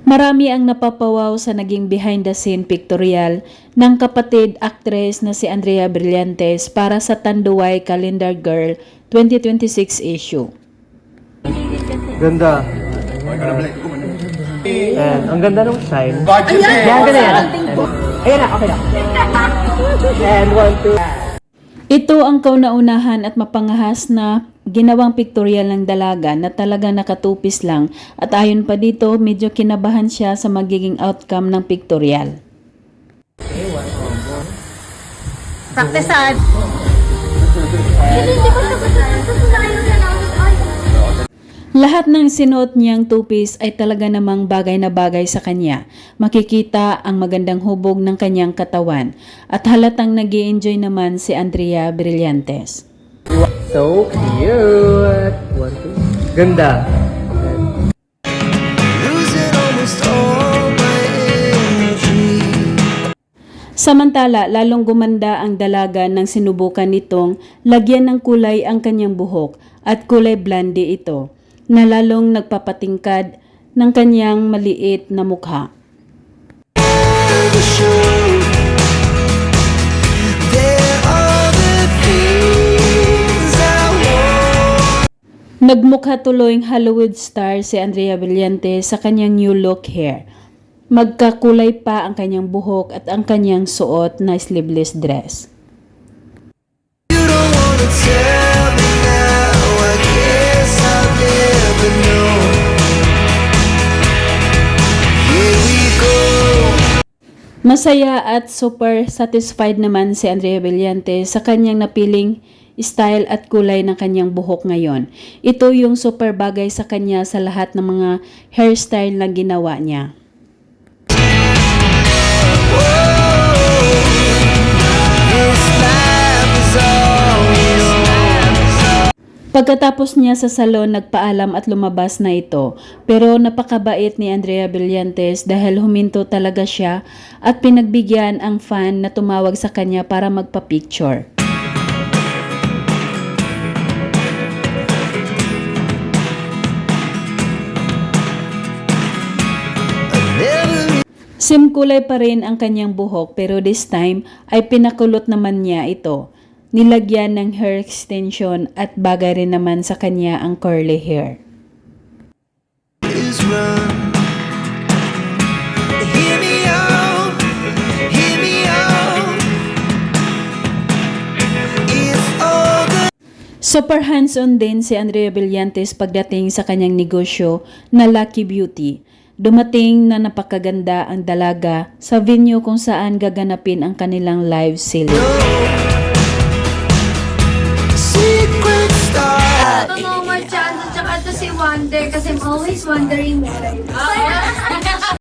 Marami ang napapawaw sa naging behind-the-scene pictorial ng kapatid actress na si Andrea Brillantes para sa Tanduay Calendar Girl 2026 issue. Ganda. Ayan, ang ganda ng shine. Yan, ganda yan. Ayan na, okay na. And 1, 2. Ito ang kauna-unahan at mapangahas na ginawang pictorial ng dalaga na talagang nakatupis lang at ayon pa dito medyo kinabahan siya sa magiging outcome ng pictorial. Praktisan! Lahat ng sinuot niyang tupis ay talaga namang bagay na bagay sa kanya. Makikita ang magandang hubog ng kanyang katawan at halatang nag-i-enjoy naman si Andrea Brillantes. So cute. 1, 2. Ganda. Samantala, lalong gumanda ang dalaga nang sinubukan nitong lagyan ng kulay ang kanyang buhok at kulay blonde ito, na lalong nagpapatingkad ng kanyang maliit na mukha. Nagmukha tuloy Hollywood star si Andrea Brillantes sa kanyang new look hair. Magkakulay pa ang kanyang buhok at ang kanyang suot na sleeveless dress. Masaya at super satisfied naman si Andrea Brillantes sa kanyang napiling style at kulay ng kanyang buhok ngayon. Ito yung super bagay sa kanya sa lahat ng mga hairstyle na ginawa niya. Pagkatapos niya sa salon, nagpaalam at lumabas na ito. Pero napakabait ni Andrea Brillantes dahil huminto talaga siya at pinagbigyan ang fan na tumawag sa kanya para magpa-picture. Same kulay pa rin ang kanyang buhok pero this time ay pinakulot naman niya ito. Nilagyan ng hair extension at bagay rin naman sa kanya ang curly hair. Super hands-on din si Andrea Brillantes pagdating sa kanyang negosyo na Lucky Beauty. Dumating na napakaganda ang dalaga sa venue kung saan gaganapin ang kanilang live selling. Ito no more chance at saka ito si Wonder kasi I'm always wondering why.